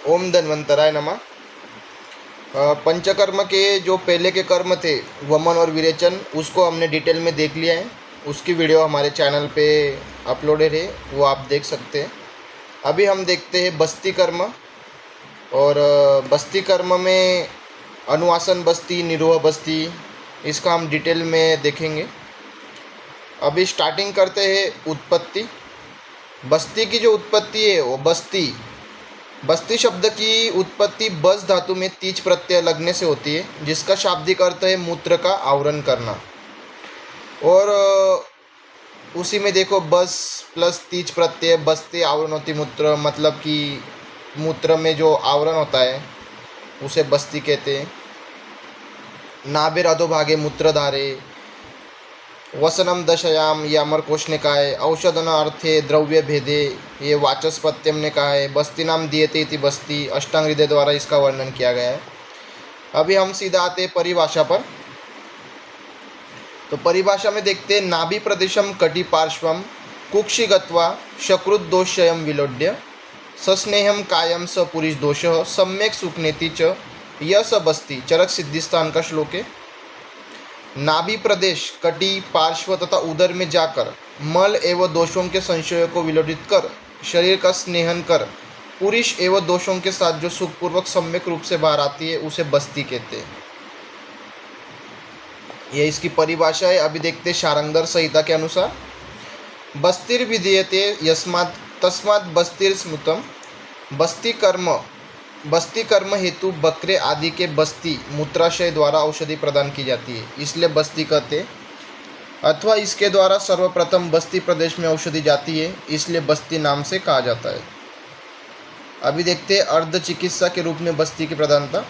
ओम धन्वंतराय नमः। पंचकर्म के जो पहले के कर्म थे, वमन और विरेचन, उसको हमने डिटेल में देख लिया है। उसकी वीडियो हमारे चैनल पे अपलोडेड है, वो आप देख सकते हैं। अभी हम देखते हैं बस्ती कर्म। और बस्ती कर्म में अनुवासन बस्ती, निरोह बस्ती, इसका हम डिटेल में देखेंगे। अभी स्टार्टिंग करते हैं उत्पत्ति। बस्ती की जो उत्पत्ति है वो बस्ती शब्द की उत्पत्ति बस धातु में तीज प्रत्यय लगने से होती है, जिसका शाब्दिक अर्थ है मूत्र का आवरण करना। और उसी में देखो बस प्लस तीज प्रत्यय, बस्ती आवरण होती मूत्र, मतलब कि मूत्र में जो आवरण होता है उसे बस्ती कहते हैं। नाभिर अधोभागे मूत्रधारे, वसनम दशयाम, ये अमरकोश ने कहा है। औषधन अर्थे द्रव्य भेदे, ये वाचस्पत्यम ने कहा है। बस्ती नाम दियते इति बस्ती, अष्टांग हृदय द्वारा इसका वर्णन किया गया है। अभी हम सीधा आते परिभाषा पर। तो परिभाषा में देखते हैं, नाभि प्रदेशम कटि पार्श्वम कुक्षि गत्वा शकृद्दोषयम विलोड्य सस्नेहम कायम स पुरुष दोष सम्यक सुखनेति च यस बस्ती, चरक सिद्धिस्थान का श्लोक है। नाभि प्रदेश, कटी, पार्श्व तथा उदर में जाकर मल एवं दोषों के संशयों को विलोडित कर शरीर का स्नेहन कर पुरुष एवं दोषों के साथ जो सुखपूर्वक सम्यक रूप से बाहर आती है उसे बस्ती कहते हैं। यह इसकी परिभाषा है। अभी देखते शारंगधर संहिता के अनुसार, बस्तिर विधीयते यस्मात् तस्मात् बस्तिर स्मृतम। बस्ती कर्म हेतु बकरे आदि के बस्ती मूत्राशय द्वारा औषधि प्रदान की जाती है, इसलिए बस्ती कहते हैं। अथवा इसके द्वारा सर्वप्रथम बस्ती प्रदेश में औषधि जाती है, इसलिए बस्ती नाम से कहा जाता है। अभी देखते हैं अर्ध चिकित्सा के रूप में बस्ती की प्रधानता।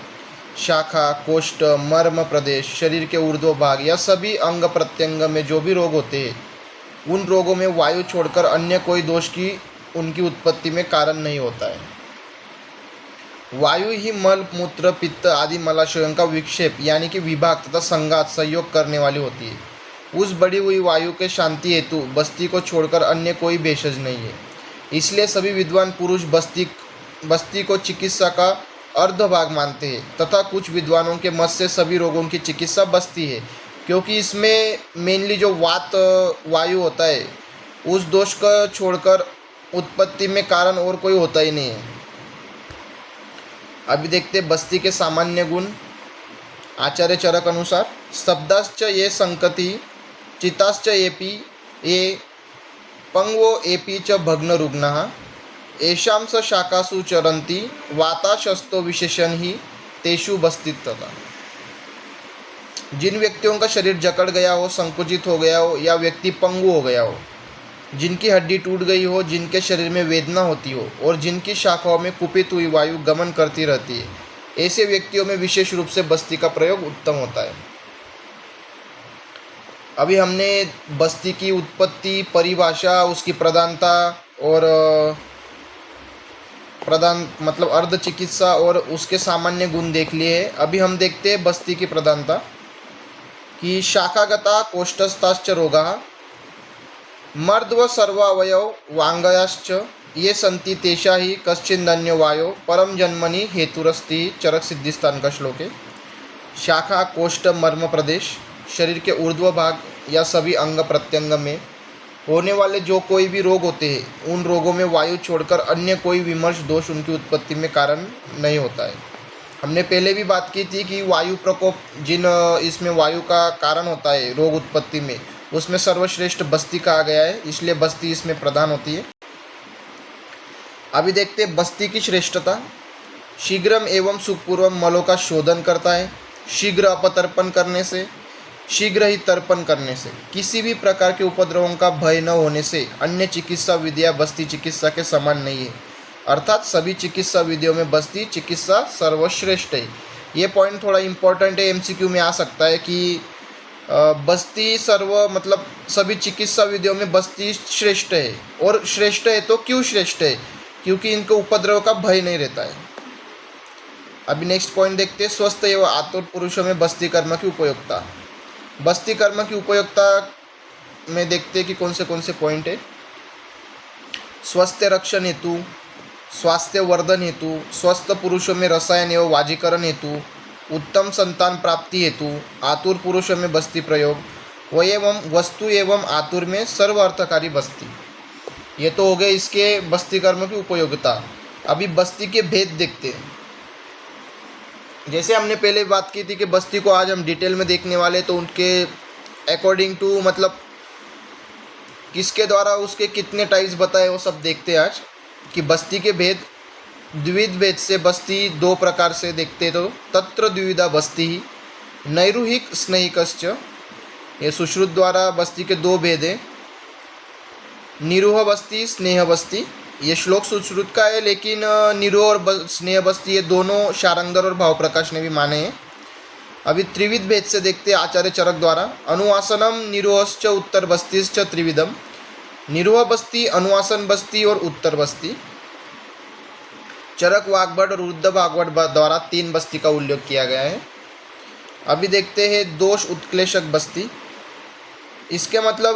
शाखा, कोष्ठ, मर्म प्रदेश, शरीर के ऊर्ध्व भाग या सभी अंग प्रत्यंग में जो भी रोग होते हैं, उन रोगों में वायु छोड़कर अन्य कोई दोष की उनकी उत्पत्ति में कारण नहीं होता है। वायु ही मल, मूत्र, पित्त आदि मलाशयों का विक्षेप यानी कि विभाग तथा संघात सहयोग करने वाली होती है। उस बढ़ी हुई वायु के शांति हेतु बस्ती को छोड़कर अन्य कोई भेषज नहीं है। इसलिए सभी विद्वान पुरुष बस्ती को चिकित्सा का अर्ध भाग मानते हैं, तथा कुछ विद्वानों के मत से सभी रोगों की चिकित्सा बस्ती है, क्योंकि इसमें मेनली जो वात वायु होता है, उस दोष को छोड़कर उत्पत्ति में कारण और कोई होता ही नहीं है। अभी देखते बस्ती के सामान्य गुण। आचार्य चरक अनुसार, शब्दाश्च ये संकति चिताश्च एपि ये पंगवो एपि च भग्न रुग्णः एषां स शाखासु चरन्ति वाताशस्तो विशेषण ही तेषु बस्तित्वता। जिन व्यक्तियों का शरीर जकड़ गया हो, संकुचित हो गया हो, या व्यक्ति पंगु हो गया हो, जिनकी हड्डी टूट गई हो, जिनके शरीर में वेदना होती हो और जिनकी शाखाओं में कुपित हुई वायु गमन करती रहती है, ऐसे व्यक्तियों में विशेष रूप से बस्ती का प्रयोग उत्तम होता है। अभी हमने बस्ती की उत्पत्ति, परिभाषा, उसकी प्रधानता और मतलब अर्ध चिकित्सा और उसके सामान्य गुण देख लिए हैं। अभी हम देखते हैं बस्ती की प्रधानता कि शाखागता कोष्ठस्थाश्च रोगाः मर्दव सर्वावयव वांगयाश्च ये संति तेषा ही कश्चिदन्यो वायो परम जन्मनि हेतुरस्ति, चरक सिद्धिस्थान का श्लोक है। शाखा, कोष्ठ, मर्म प्रदेश, शरीर के ऊर्ध्व भाग या सभी अंग प्रत्यंग में होने वाले जो कोई भी रोग होते हैं, उन रोगों में वायु छोड़कर अन्य कोई विमर्श दोष उनकी उत्पत्ति में कारण नहीं होता है। हमने पहले भी बात की थी कि वायु प्रकोप जिन इसमें वायु का कारण होता है रोग उत्पत्ति में, उसमें सर्वश्रेष्ठ बस्ती कहा गया है, इसलिए बस्ती इसमें प्रधान होती है। अभी देखते हैं बस्ती की श्रेष्ठता। शीघ्रम एवं सुखपूर्वक मलों का शोधन करता है। शीघ्र अपतर्पण करने से, शीघ्र ही तर्पण करने से, किसी भी प्रकार के उपद्रवों का भय न होने से अन्य चिकित्सा विधियाँ बस्ती चिकित्सा के समान नहीं है। अर्थात सभी चिकित्सा विधियों में बस्ती चिकित्सा सर्वश्रेष्ठ है। ये पॉइंट थोड़ा इम्पोर्टेंट है, एमसीक्यू में आ सकता है कि बस्ती मतलब सभी चिकित्सा विधियों में बस्ती श्रेष्ठ है। और श्रेष्ठ है तो क्यों श्रेष्ठ है? क्योंकि इनको उपद्रव का भय नहीं रहता है। अभी नेक्स्ट पॉइंट देखते हैं, स्वस्थ एवं आतुर पुरुषों में बस्ती कर्म की उपयोगिता। बस्ती कर्म की उपयोगिता में देखते हैं कि कौन से पॉइंट है। स्वास्थ्य रक्षण हेतु, स्वास्थ्य वर्धन हेतु, स्वस्थ पुरुषों में रसायन एवं वाजीकरण हेतु, उत्तम संतान प्राप्ति हेतु, आतुर पुरुषों में बस्ती प्रयोग, व एवं वस्तु एवं आतुर में सर्व अर्थकारी बस्ती। ये तो हो गए इसके बस्ती कर्म की उपयोगिता। अभी बस्ती के भेद देखते हैं। जैसे हमने पहले बात की थी कि बस्ती को आज हम डिटेल में देखने वाले, तो उनके अकॉर्डिंग टू मतलब किसके द्वारा उसके कितने टाइप्स बताए वो सब देखते हैं आज। कि बस्ती के भेद, द्विविध भेद से बस्ती दो प्रकार से देखते तो तत्र द्विविधा बस्ती ही नैरुहिक स्नेहिकश्च। ये सुश्रुत द्वारा बस्ती के दो भेद हैं, निरूह बस्ती, स्नेह बस्ती। ये श्लोक सुश्रुत का है, लेकिन निरूह और स्नेह बस्ती ये दोनों शारंगधर और भाव प्रकाश ने भी माने हैं। अभी त्रिविध भेद से देखते हैं आचार्य चरक द्वारा। अनुवासनम निरूहश्च उत्तर बस्तीश्च त्रिविधम। निरूह बस्ती, अनुवासन बस्ती और उत्तर बस्ती। चरक वाग्भट और रुद्र भागवत द्वारा तीन बस्ती का उल्लेख किया गया है। अभी देखते हैं दोष उत्क्लेशक बस्ती। इसके मतलब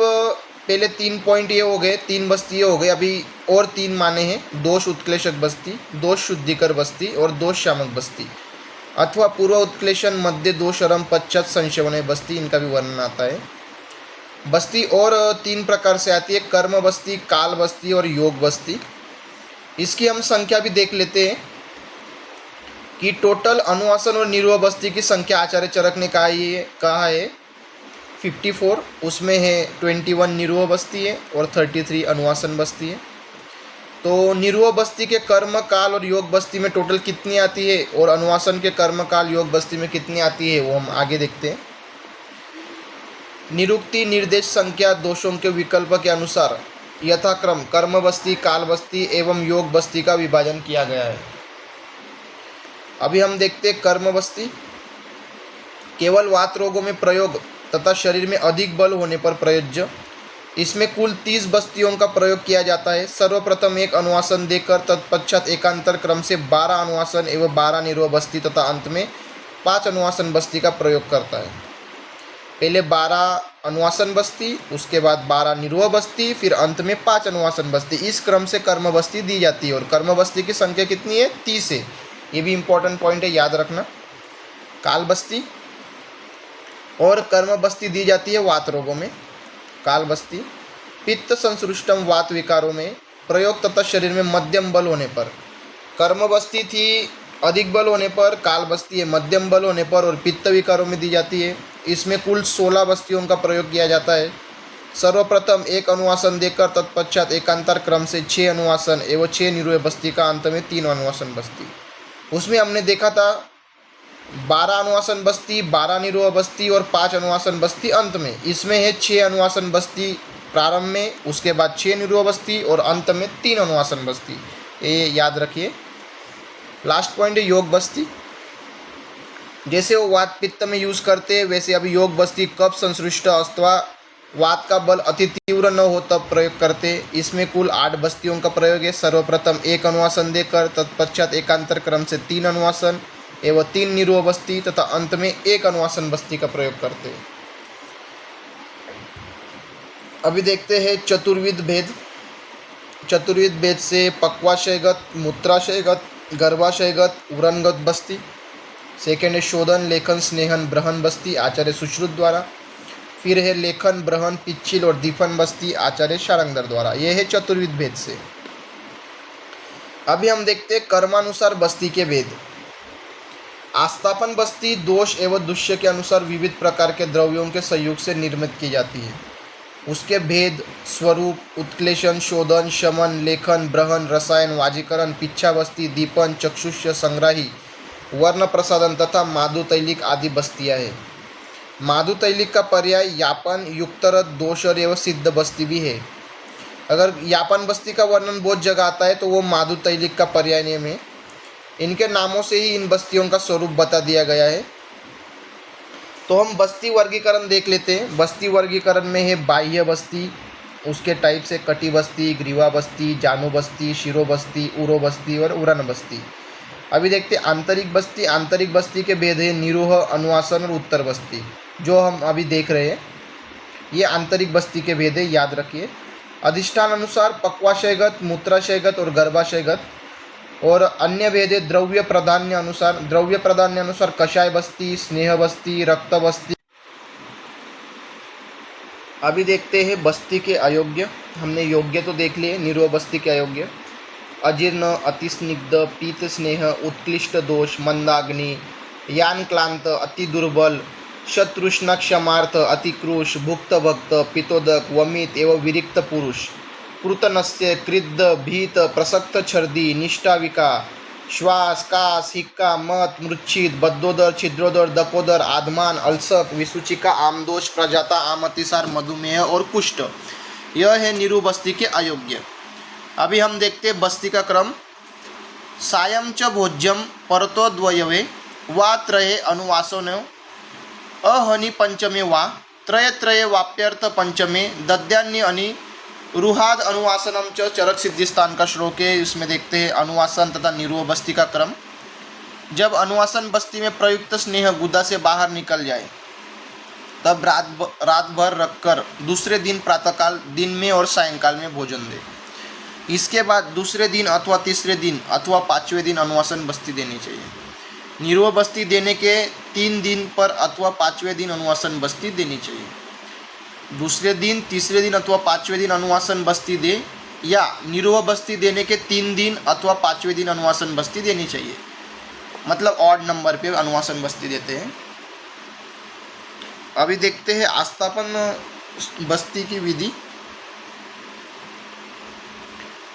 पहले 3 पॉइंट ये हो गए, 3 बस्ती हो गए, अभी और 3 माने हैं। दोष उत्क्लेशक बस्ती, दोष शुद्धिकर बस्ती और दोष शामक बस्ती, अथवा पूर्व उत्क्लेशन, मध्य दोषरम, पश्चात संशयवनय बस्ती, इनका भी वर्णन आता है। बस्ती और 3 प्रकार से आती है, कर्म बस्ती, काल बस्ती और योग बस्ती। इसकी हम संख्या भी देख लेते हैं कि टोटल अनुवासन और निरूह बस्ती की संख्या आचार्य चरक ने कहा है 54। उसमें है 21 निरूह बस्ती है और 33 अनुवासन बस्ती है। तो निरूह बस्ती के कर्म काल और योग बस्ती में टोटल कितनी आती है, और अनुवासन के कर्म काल योग बस्ती में कितनी आती है, वो हम आगे देखते हैं। निरुक्ति निर्देश संख्या दोषों के विकल्प के अनुसार यथाक्रम कर्म बस्ती, काल बस्ती एवं योग बस्ती का विभाजन किया गया है। अभी हम देखते हैं कर्म बस्ती। केवल वात रोगों में प्रयोग तथा शरीर में अधिक बल होने पर प्रयोज्य। इसमें कुल 30 बस्तियों का प्रयोग किया जाता है। सर्वप्रथम एक अनुवासन देकर तत्पश्चात एकांतर क्रम से 12 अनुवासन एवं 12 निरूह बस्ती तथा अंत में 5 अनुवासन बस्ती का प्रयोग करता है। पहले 12 अनुवासन बस्ती, उसके बाद 12 निरूह बस्ती, फिर अंत में 5 अनुवासन बस्ती। इस क्रम से कर्म बस्ती दी जाती है। और कर्म बस्ती की संख्या कितनी है? 30 है। ये भी इंपॉर्टेंट पॉइंट है, याद रखना। काल बस्ती और कर्म बस्ती दी जाती है वात रोगों में। काल बस्ती पित्त संसृष्टम वात विकारों में प्रयोग तथा शरीर में मध्यम बल होने पर। कर्म बस्ती थी अधिक बल होने पर, काल बस्ती है मध्यम बल होने पर और पित्त विकारों में दी जाती है। इसमें कुल 16 बस्तियों का प्रयोग किया जाता है। सर्वप्रथम एक अनुवासन देकर तत्पश्चात एकांतर क्रम से 6 अनुवासन एवं 6 निरूह बस्ती का, अंत में 3 अनुवासन बस्ती। उसमें हमने देखा था 12 अनुवासन बस्ती, 12 निरूह बस्ती और 5 अनुवासन बस्ती अंत में। इसमें है 6 अनुवासन बस्ती प्रारंभ में, उसके बाद 6 निरूह बस्ती और अंत में 3 अनुवासन बस्ती। ये याद रखिए। लास्ट पॉइंट है योग बस्ती। जैसे वो वात पित्त में यूज़ करते हैं, वैसे अभी योग बस्ती कफ संसृष्ट अथवा वात का बल अति तीव्र न हो तब प्रयोग करते। इसमें कुल 8 बस्तियों का प्रयोग है। सर्वप्रथम एक अनुवासन देकर तत्पश्चात एकांतर क्रम से 3 अनुवासन एवं 3 निरूह बस्ती तथा अंत में 1 अनुवासन बस्ती का प्रयोग करते हैं। अभी देखते हैं चतुर्विध भेद। चतुर्विध भेद से पक्वाशयगत, मूत्राशयगत, गर्भाशयगत, उरनगत बस्ती। सेकेंड है शोधन, लेखन, स्नेहन, ब्रहन बस्ती आचार्य सुश्रुत द्वारा। फिर है लेखन, ब्रहन, पिच्छिल और दीफन बस्ती आचार्य शारंगधर द्वारा। यह है चतुर्विध भेद से। अभी हम देखते हैं कर्मानुसार बस्ती के भेद। आस्थापन बस्ती दोष एवं दुष्य के अनुसार विविध प्रकार के द्रव्यों के संयोग से निर्मित की जाती है। उसके भेद, स्वरूप, उत्क्लेशन, शोधन, शमन, लेखन, ब्रहन, रसायन, वाजीकरण, पिच्छा बस्ती, दीपन, चक्षुष्य, संग्राही, वर्ण प्रसादन तथा माधु तैलिक आदि बस्तियाँ हैं। माधु तैलिक का पर्याय यापन, युक्तरत, दोषर एवं सिद्ध बस्ती भी है। अगर यापन बस्ती का वर्णन बहुत जगह आता है तो वो माधु तैलिक का पर्याय नियम है। इनके नामों से ही इन बस्तियों का स्वरूप बता दिया गया है। तो हम बस्ती वर्गीकरण देख लेते हैं। बस्ती वर्गीकरण में है बाह्य बस्ती, उसके टाइप से कटी बस्ती, ग्रीवा बस्ती, जानु बस्ती, शिरो बस्ती, उरो बस्ती और उरन बस्ती। अभी देखते हैं आंतरिक बस्ती। आंतरिक बस्ती के भेद है निरूह, अनुवासन और उत्तर बस्ती, जो हम अभी देख रहे हैं। ये आंतरिक बस्ती के भेद है, याद रखिए। अधिष्ठान अनुसार पक्वाशयगत, मूत्राशयगत और गर्भाशयगत। और अन्य भेद है द्रव्य प्राधान्य अनुसार। द्रव्य प्राधान्य अनुसार कषाय बस्ती, स्नेह बस्ती, रक्त बस्ती। अभी देखते हैं बस्ती के अयोग्य। हमने योग्य तो देख लिए, निरुआ बस्ती के अयोग्य। अजीर्ण, अतिस्निग्ध, पीत स्नेह, उत्कृष्ट दोष, मंदाग्नि, यान क्लांत, अति दुर्बल, शत्रुष्ण क्षमार्थ, अतिक्रूश, भुक्त भक्त, पितोदक, वमित एवं विरिक्त पुरुष, कृतनस्य, कृद्ध, भीत, प्रसक्त, छर्दी, निष्ठाविका, श्वास, कास, हिक्का, मत, मृच्छिद, बद्धोदर, छिद्रोदर, दकोदर, आधमान, अल्सक, विसूचिका, आमदोष, प्रजाता, आमतिसार, मधुमेह और कुष्ठ। यह है निरु बस्ती के अयोग्य। अभी हम देखते हैं बस्ती का क्रम। सायं च भोज्यम परतो द्वयवे वा त्रये अनुवासनो अहनि पंचमे वा त्रये त्रये वाप्यर्थ पंचमे दद्यान्य अनि रुहाद अनुवासनम च चरक सिद्धिस्थान का श्लोक है। इसमें देखते हैं अनुवासन तथा निरुह बस्ती का क्रम। जब अनुवासन बस्ती में प्रयुक्त स्नेह गुदा से बाहर निकल जाए तब रात भर रखकर दूसरे दिन प्रातःकाल, दिन में और सायंकाल में भोजन दे। इसके बाद दूसरे दिन अथवा तीसरे दिन अथवा पाँचवें दिन अनुवासन बस्ती देनी चाहिए। निरुह बस्ती देने के 3 दिन पर अथवा पाँचवें दिन अनुवासन बस्ती देनी चाहिए। दूसरे दिन, तीसरे दिन अथवा पाँचवें दिन अनुवासन बस्ती दे, या निरुह बस्ती देने के 3 दिन अथवा पाँचवें दिन अनुवासन बस्ती देनी चाहिए। मतलब ऑड नंबर पे अनुवासन बस्ती देते हैं। अभी देखते हैं आस्थापन बस्ती की विधि।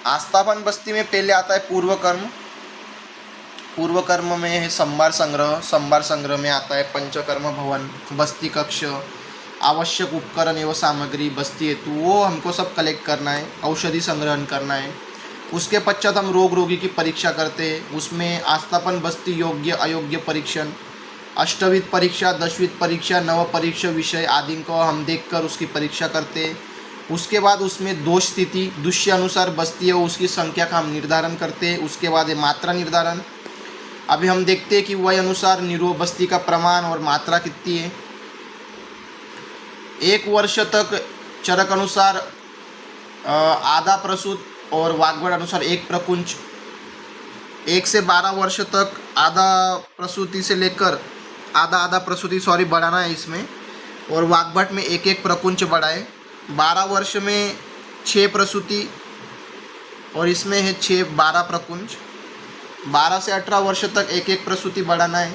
आस्थापन बस्ती में पहले आता है पूर्व कर्म। पूर्व कर्म में है संभार संग्रह। संभार संग्रह में आता है पंचकर्म भवन, बस्ती कक्ष, आवश्यक उपकरण एवं सामग्री, बस्ती हेतु, वो हमको सब कलेक्ट करना है। औषधि संग्रहण करना है। उसके पश्चात हम रोग रोगी की परीक्षा करते हैं। उसमें आस्थापन बस्ती योग्य अयोग्य परीक्षण, अष्टविध परीक्षा, 10वीं परीक्षा, नव परीक्षा विषय आदि को हम देखकर उसकी परीक्षा करते हैं। उसके बाद उसमें दोष स्थिति, दुष्य अनुसार बस्ती है उसकी संख्या का हम निर्धारण करते हैं। उसके बाद है मात्रा निर्धारण। अभी हम देखते हैं कि वही अनुसार निरुह बस्ती का प्रमाण और मात्रा कितनी है। 1 वर्ष तक चरक अनुसार आधा प्रसूत और वाग्भट अनुसार 1 प्रकुंच। 1 से 12 वर्ष तक आधा प्रसूति से लेकर आधा प्रसूति बढ़ाना है इसमें, और वाग्भट में 1 प्रकुंच बढ़ाए। 12 वर्ष में 6 प्रसूति और इसमें है 12 प्रकुंच। 12 से 18 वर्ष तक 1 प्रसूति बढ़ाना है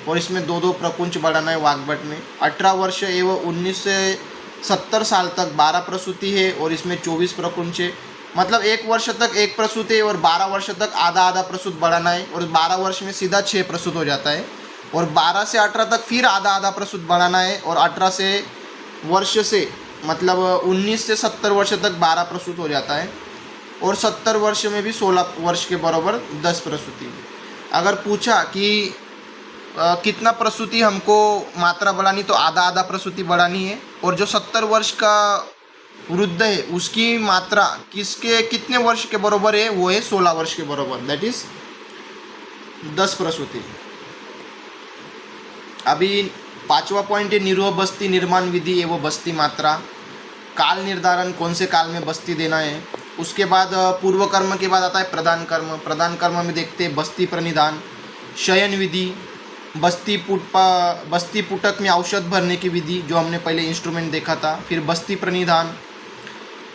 और इसमें 2 प्रकुंच बढ़ाना है वाग्भट में। 18 वर्ष एवं 19 से 70 साल तक 12 प्रसूति है और इसमें 24 प्रकुंच है। मतलब 1 वर्ष तक 1 प्रसूति है और 12 वर्ष तक आधा प्रसूत बढ़ाना है, और 12 वर्ष में सीधा 6 प्रसूत हो जाता है, और 12 से 18 तक फिर आधा प्रसूत बढ़ाना है, और 18 से वर्ष से मतलब 19 से 70 वर्ष तक 12 प्रसूत हो जाता है, और 70 वर्ष में भी 16 वर्ष के बराबर 10 प्रसूति। अगर पूछा कि कितना प्रसूति हमको मात्रा बढ़ानी, तो आधा प्रसूति बढ़ानी है, और जो 70 वर्ष का वृद्ध है उसकी मात्रा कितने वर्ष के बराबर है, वो है 16 वर्ष के बराबर, दैट इज 10 प्रसूति। अभी 5वां पॉइंट है निरुह बस्ती निर्माण विधि एवं बस्ती मात्रा। काल निर्धारण, कौन से काल में बस्ती देना है। उसके बाद पूर्व कर्म के बाद आता है प्रधान कर्म। प्रधान कर्म में देखते हैं बस्ती प्रणिधान, शयन विधि, बस्ती पुटक में औषध भरने की विधि जो हमने पहले इंस्ट्रूमेंट देखा था, फिर बस्ती प्रणिधान,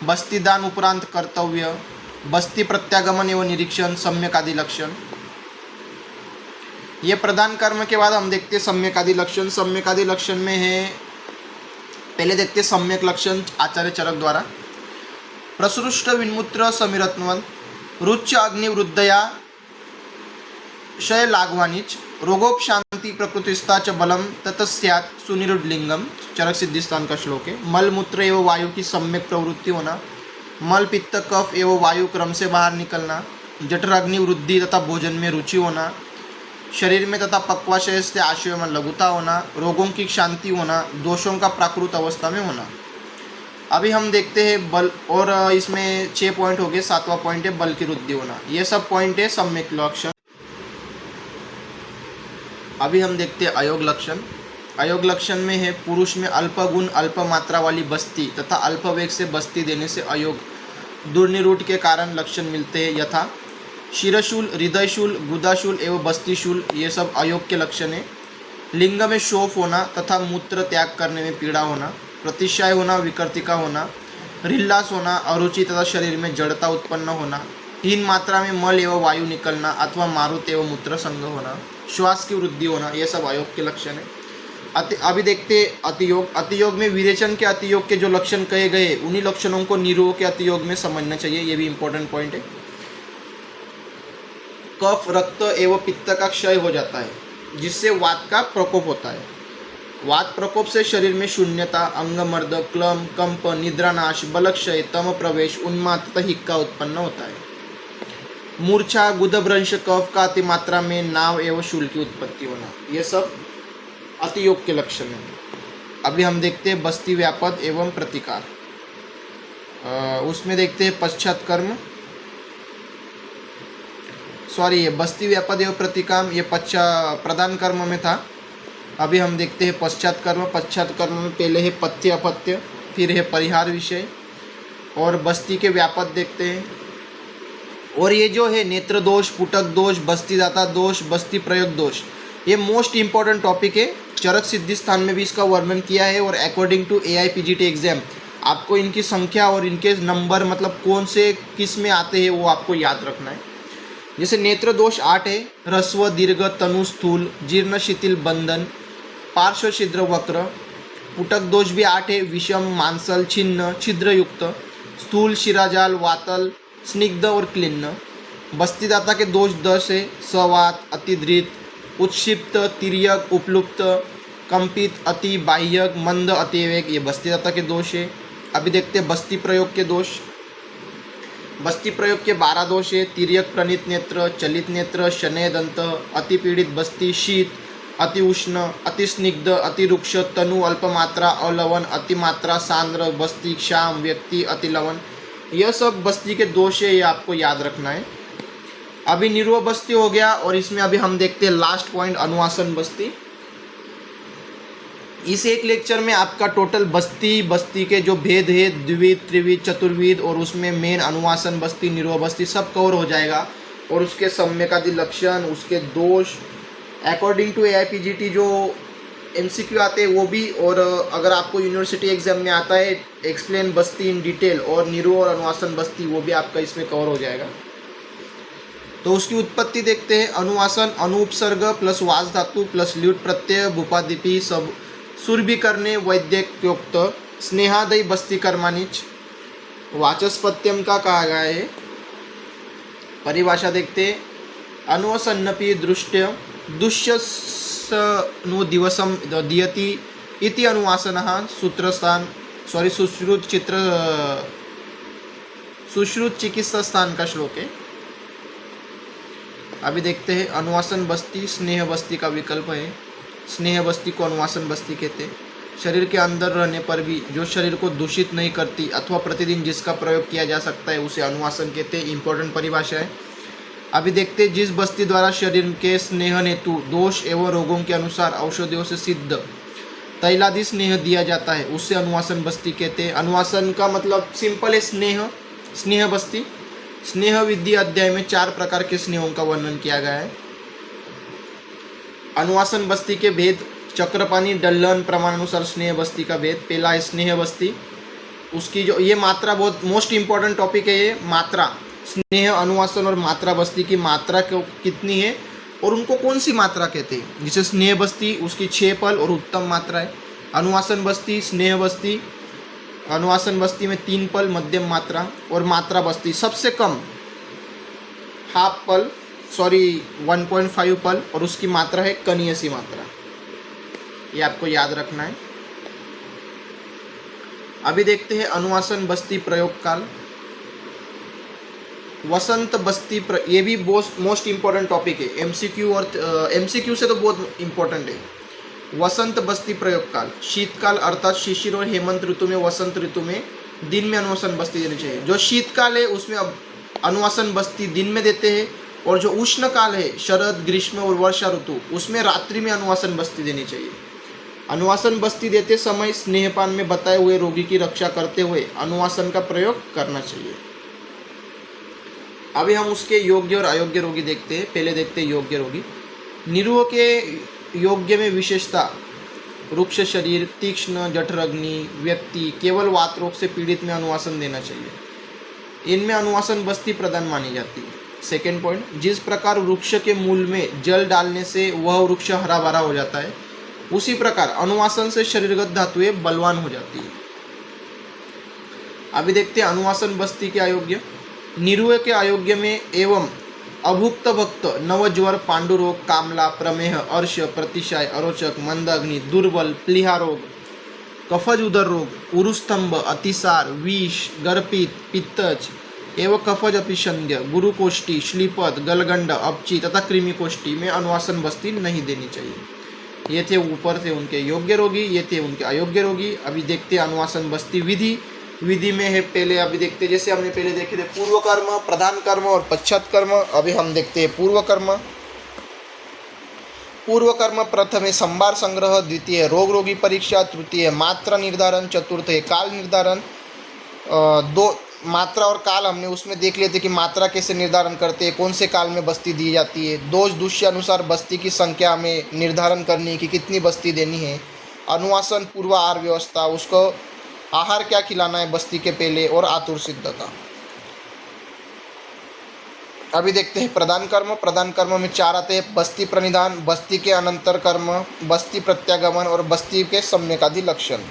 बस्ती दान उपरांत कर्तव्य, बस्ती प्रत्यागमन एवं निरीक्षण, सम्यक आदि लक्षण। ये प्रधान कर्म के बाद हम देखते हैं सम्यक आदि लक्षण। सम्यक आदि लक्षण में है, पहले देखते हैं सम्यक लक्षण आचार्य चरक द्वारा। प्रसृष्ट विन्मूत्र समीरत्वन् रुच्च अग्निवृद्धया क्षय लाघवानिच रोगोपशांति प्रकृतिस्था च बलम ततस्यात् सुनिरुद्धलिंगम, चरक सिद्धिस्थान का श्लोक है। मल मूत्र एवं वायु की सम्यक प्रवृत्ति होना, मल पित्त कफ एवं वायु क्रम से बाहर निकलना, जठराग्नि वृद्धि तथा भोजन में रुचि होना, शरीर में तथा पक्वाशय से आशय में लघुता होना, रोगों की शांति होना, दोषों का प्राकृत अवस्था में होना। अभी हम देखते हैं बल, और इसमें 6 पॉइंट हो गए। 7वां पॉइंट है बल की वृद्धि होना। ये सब पॉइंट है सम्यक लक्षण। अभी हम देखते हैं अयोग लक्षण। अयोग लक्षण में है पुरुष में अल्प गुण अल्प मात्रा वाली बस्ती तथा अल्प वेग से बस्ती देने से अयोग दुर्निरूढ़ के कारण लक्षण मिलते हैं, यथा शिरशूल, हृदयशूल, गुदाशूल एवं बस्तीशूल ये सब अयोग के लक्षण हैं। लिंग में शोफ होना तथा मूत्र त्याग करने में पीड़ा होना, प्रतिशाय होना, विकृतिका होना, हृल्लास होना, अरुचि तथा शरीर में जड़ता उत्पन्न होना, हीन मात्रा में मल एवं वायु निकलना अथवा मारुत एवं मूत्र संग होना, श्वास की वृद्धि होना, ये सब अयोग के लक्षण हैं। अभी देखते अतियोग। अतियोग में विरेचन के अतियोग के जो लक्षण कहे गए उन्हीं लक्षणों को निरोग के अतियोग में समझना चाहिए, ये भी इंपॉर्टेंट पॉइंट है। कफ, रक्त एवं पित्त का क्षय हो जाता है जिससे वात का प्रकोप होता है। वात प्रकोप से शरीर में शून्यता, अंगमर्द, क्लम, कंप, निद्रानाश, बलक्षय, तम प्रवेश, उन्माद तथा हिक्का उत्पन्न होता है। मूर्छा, गुदभ्रंश, कफ का अतिमात्रा में नाव एवं शूल की उत्पत्ति होना, ये सब अतियोग के लक्षण हैं। अभी हम देखते हैं बस्ती व्यापद एवं प्रतिकार। उसमें देखते हैं पश्चात कर्म, ये बस्ती व्यापद एवं प्रतिकाम ये प्रधान कर्म में था। अभी हम देखते हैं पश्चात कर्म। पश्चात कर्म में पहले है पथ्य अपत्य, फिर है परिहार विषय और बस्ती के व्यापद देखते हैं। और ये जो है नेत्र दोष, पुटक दोष, बस्तीदाता दोष, बस्ती प्रयोग दोष, ये मोस्ट इम्पॉर्टेंट टॉपिक है। चरक सिद्धि स्थान में भी इसका वर्णन किया है और अकॉर्डिंग टू AIPGT एग्जाम आपको इनकी संख्या और इनके नंबर मतलब कौन से किस में आते हैं वो आपको याद रखना है। जैसे नेत्र दोष 8 है, ह्रस्व, दीर्घ, तनु, स्थूल, जीर्ण, शिथिल, बंधन, पार्श्व, छिद्र, वक्र। पुटक दोष भी 8 है, विषम, मांसल, छिन्न, छिद्रयुक्त, स्थूल, शिराजाल, वातल, स्निग्ध और क्लिन्न। बस्तीदाता के दोष 10 है, सवात, अतिधृत, उत्क्षिप्त, तिर्यक, उपलुप्त, कंपित, अति, बाह्यक, मंद, अतिवेग, ये बस्तीदाता के दोष है। अभी देखते हैं बस्ती प्रयोग के दोष। बस्ती प्रयोग के 12 दोष है, तिर्यक, प्रणित नेत्र, चलित नेत्र, शनय दंत, अति पीड़ित बस्ती, शीत, अति उष्ण, अति स्निग्ध, अति रुक्ष, तनु, अल्पमात्रा, अलवन, अतिमात्रा, सांद्र बस्ती, क्षाम, व्यक्ति, अति लवन, यह सब बस्ती के दोष है, ये आपको याद रखना है। अभी निरुव बस्ती हो गया और इसमें अभी हम देखते हैं लास्ट पॉइंट अनुवासन बस्ती। इस एक लेक्चर में आपका टोटल बस्ती के जो भेद है द्विविध, त्रिविध, चतुर्विध और उसमें मेन अनुवासन बस्ती, निरुव बस्ती सब कवर हो जाएगा और उसके सम्यकादि लक्षण, उसके दोष अकॉर्डिंग टू AIPGT जो MCQ आते हैं वो भी, और अगर आपको यूनिवर्सिटी एग्जाम में आता है एक्सप्लेन बस्ती इन डिटेल और निरुव और अनुवासन बस्ती वो भी आपका इसमें कवर हो जाएगा। तो उसकी उत्पत्ति देखते हैं। अनुवासन अनुपसर्ग प्लस वास धातु प्लस ल्यूट प्रत्यय भूपादिपि सब सुरभि करने वैद्यकोक्त स्नेहादयी बस्ती कर्मानिच वाचस्पत्यम का कहा गया है। परिभाषा देखते हैं। अनुवसन्नपि दृष्ट्य दुष्यसनो दिवसम दियति इति अनुवासनः सूत्रस्थान सुश्रुत चिकित्सा स्थान का श्लोक है। अभी देखते हैं अनुवासन बस्ती स्नेह बस्ती का विकल्प है। स्नेह बस्ती को अनुवासन बस्ती कहते हैं। शरीर के अंदर रहने पर भी जो शरीर को दूषित नहीं करती अथवा प्रतिदिन जिसका प्रयोग किया जा सकता है उसे अनुवासन कहते हैं। इंपॉर्टेंट परिभाषा है। अभी देखते हैं जिस बस्ती द्वारा शरीर के स्नेह हेतु दोष एवं रोगों के अनुसार औषधियों से सिद्ध तैलादि स्नेह दिया जाता है उससे अनुवासन बस्ती कहते हैं। अनुवासन का मतलब सिंपल है स्नेह। स्नेह बस्ती स्नेह विधि अध्याय में 4 प्रकार के स्नेहों का वर्णन किया गया है। अनुवासन बस्ती के भेद चक्रपाणी डल्लन प्रमाणानुसार स्नेह बस्ती का भेद। पहला है स्नेह बस्ती, उसकी जो ये मात्रा बहुत मोस्ट इम्पॉर्टेंट टॉपिक है। ये मात्रा स्नेह अनुवासन और मात्रा बस्ती की मात्रा कितनी है और उनको कौन सी मात्रा कहते हैं। जैसे स्नेह बस्ती उसकी 6 पल और उत्तम मात्रा है। अनुवासन बस्ती स्नेह बस्ती अनुवासन बस्ती में 3 पल मध्यम मात्रा और मात्रा बस्ती सबसे कम 1.5 पल और उसकी मात्रा है कनीयसी मात्रा। ये आपको याद रखना है। अभी देखते हैं अनुवासन बस्ती प्रयोग काल। वसंत बस्ती ये भी मोस्ट इम्पॉर्टेंट टॉपिक है। एमसीक्यू और एमसीक्यू से तो बहुत इम्पोर्टेंट है। वसंत बस्ती प्रयोग काल शीतकाल अर्थात शिशिर और हेमंत ऋतु में वसंत ऋतु में दिन में अनुवासन बस्ती देनी चाहिए। जो शीतकाल है उसमें अब अनुवासन बस्ती दिन में देते हैं और जो उष्ण काल है शरद ग्रीष्म और वर्षा ऋतु उसमें रात्रि में अनुवासन बस्ती देनी चाहिए। अनुवासन बस्ती देते समय स्नेहपान में बताए हुए रोगी की रक्षा करते हुए अनुवासन का प्रयोग करना चाहिए। अभी हम उसके योग्य और अयोग्य रोगी देखते हैं। पहले देखते हैं योग्य रोगी। निरुआ के योग्य में विशेषता रुक्ष शरीर, तीक्ष्ण जठरग्नि व्यक्ति, केवल वात रोग से पीड़ित में अनुवासन देना चाहिए। इनमें अनुवासन बस्ती प्रधान मानी जाती है। सेकेंड पॉइंट, जिस प्रकार वृक्ष के मूल में जल डालने से वह वृक्ष हरा भरा हो जाता है, उसी प्रकार अनुवासन से शरीरगत धातुएं बलवान हो जाती है। अभी देखते हैं अनुवासन बस्ती के अयोग्य। निरुए के अयोग्य में एवं अभुक्त भक्त, नवज्वर, पांडुरोग, कामला, प्रमेह, अर्श, प्रतिशाय, अरोचक, मंदअग्नि, दुर्बल, प्लीहा रोग, कफज उदर रोग, उरुस्तंभ, अतिसार, विष, गर्पित, पित्तज एवं कफज अपिशंद्य, गुरुकोष्ठी, श्लीपद, गलगंड, अपची तथा कृमिकोष्ठी में अनुवासन बस्ती नहीं देनी चाहिए। ये थे ऊपर थे उनके योग्य रोगी, ये थे उनके अयोग्य रोगी। अभी देखते हैं अनुवासन बस्ती विधि। विधि में है पहले, अभी देखते जैसे हमने पहले देखे थे पूर्व कर्म, प्रधान कर्म और पश्चात कर्म। अभी हम देखते हैं पूर्व कर्म। पूर्व कर्म प्रथम संभार संग्रह, द्वितीय रोग रोगी परीक्षा, तृतीय मात्रा निर्धारण, चतुर्थ है काल निर्धारण। दो मात्रा और काल हमने उसमें देख लिए थे कि मात्रा कैसे निर्धारण करते हैं, कौन से काल में बस्ती दी जाती है। दोष दूष्य अनुसार बस्ती की संख्या हमें निर्धारण करनी है कि कितनी बस्ती देनी है। अनुवासन पूर्व आहार व्यवस्था, उसको आहार क्या खिलाना है बस्ती के पहले, और आतुर सिद्धता। अभी देखते हैं प्रधान कर्म। प्रधान कर्म में चार आते हैं, बस्ती प्रणिधान, बस्ती के अनंतर कर्म, बस्ती प्रत्यागमन और बस्ती के सम्यकादि लक्षण।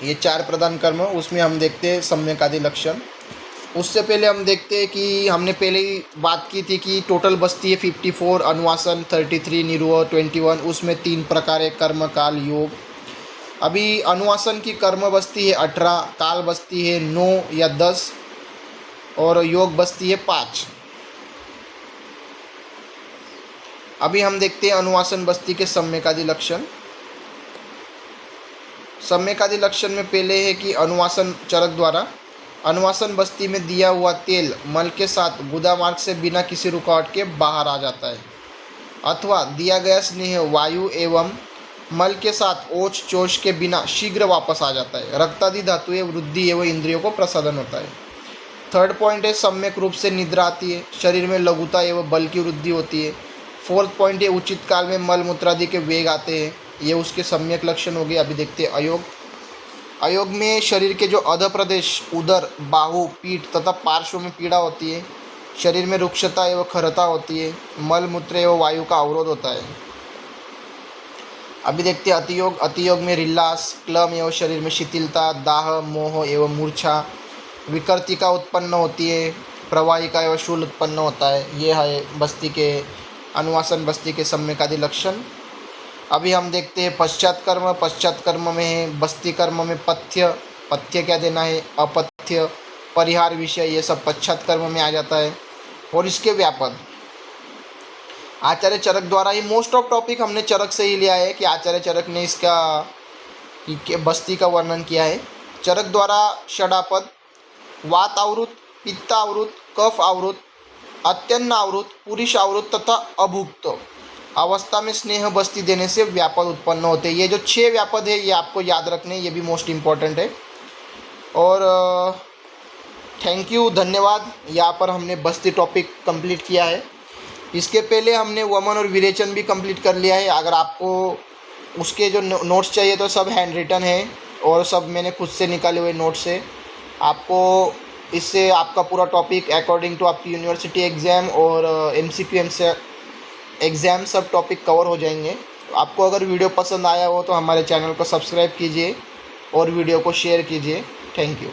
ये चार प्रधान कर्म, उसमें हम देखते हैं सम्यकादि लक्षण। उससे पहले हम देखते हैं कि हमने पहले ही बात की थी कि टोटल बस्ती है 54, अनुवासन 33, निरुआ 21। उसमें 3 प्रकार है, कर्म, काल, योग। अभी अनुवासन की कर्म बस्ती है 18, काल बस्ती है 9 या 10 और योग बस्ती है 5। अभी हम देखते हैं अनुवासन बस्ती के सम्यकादि लक्षण। सम्यकादि लक्षण में पहले है कि अनुवासन चरक द्वारा अनुवासन बस्ती में दिया हुआ तेल मल के साथ गुदा मार्ग से बिना किसी रुकावट के बाहर आ जाता है, अथवा दिया गया स्नेह वायु एवं मल के साथ ओछ चोष के बिना शीघ्र वापस आ जाता है। रक्तादि धातुएं वृद्धि एवं इंद्रियों को प्रसादन होता है। थर्ड पॉइंट है सम्यक रूप से निद्रा आती है, शरीर में लघुता एवं बल की वृद्धि होती है। फोर्थ पॉइंट है उचित काल में मल मूत्रादि के वेग आते हैं, ये उसके सम्यक लक्षण हो गए। अभी देखते हैं अयोग। अयोग में शरीर के जो अध प्रदेश, उदर, बाहु, पीठ तथा पार्श्व में पीड़ा होती है। शरीर में रुक्षता एवं खरता होती है। मल मूत्र एवं वायु का अवरोध होता है। अभी देखते हैं अतियोग। अतियोग में रिल्लास, क्लम एवं शरीर में शिथिलता, दाह, मोह एवं मूर्छा, विकृति उत्पन्न होती है। प्रवाहिका एवं शूल उत्पन्न होता है। ये है बस्ती के अनुवासन बस्ती के सम्यकादि लक्षण। अभी हम देखते हैं पश्चात कर्म। पश्चात कर्म में है बस्ती कर्म में पथ्य, पथ्य क्या देना है, अपथ्य, परिहार, विषय, ये सब पश्चात कर्म में आ जाता है। और इसके व्यापक आचार्य चरक द्वारा ही मोस्ट ऑफ टॉपिक हमने चरक से ही लिया है कि आचार्य चरक ने इसका बस्ती का वर्णन किया है। चरक द्वारा षडापद, वात आवृत, पित्त आवृत, कफ आवृत, अत्यन्न आवृत, पुरुष आवृत तथा अभुक्त अवस्था में स्नेह बस्ती देने से व्यापद उत्पन्न होते हैं। ये जो 6 व्यापद है ये आपको याद रखने, ये भी मोस्ट इम्पॉर्टेंट है। और थैंक यू, धन्यवाद। यहाँ पर हमने बस्ती टॉपिक कंप्लीट किया है। इसके पहले हमने वमन और विरेचन भी कंप्लीट कर लिया है। अगर आपको उसके जो नोट्स चाहिए तो सब हैंड रिटन है और सब मैंने खुद से निकाले हुए नोट्स से। आपको इससे आपका पूरा टॉपिक अकॉर्डिंग टू आपकी यूनिवर्सिटी एग्ज़ाम और MCQ एग्ज़ाम सब टॉपिक कवर हो जाएंगे। आपको अगर वीडियो पसंद आया हो तो हमारे चैनल को सब्सक्राइब कीजिए और वीडियो को शेयर कीजिए। Thank you.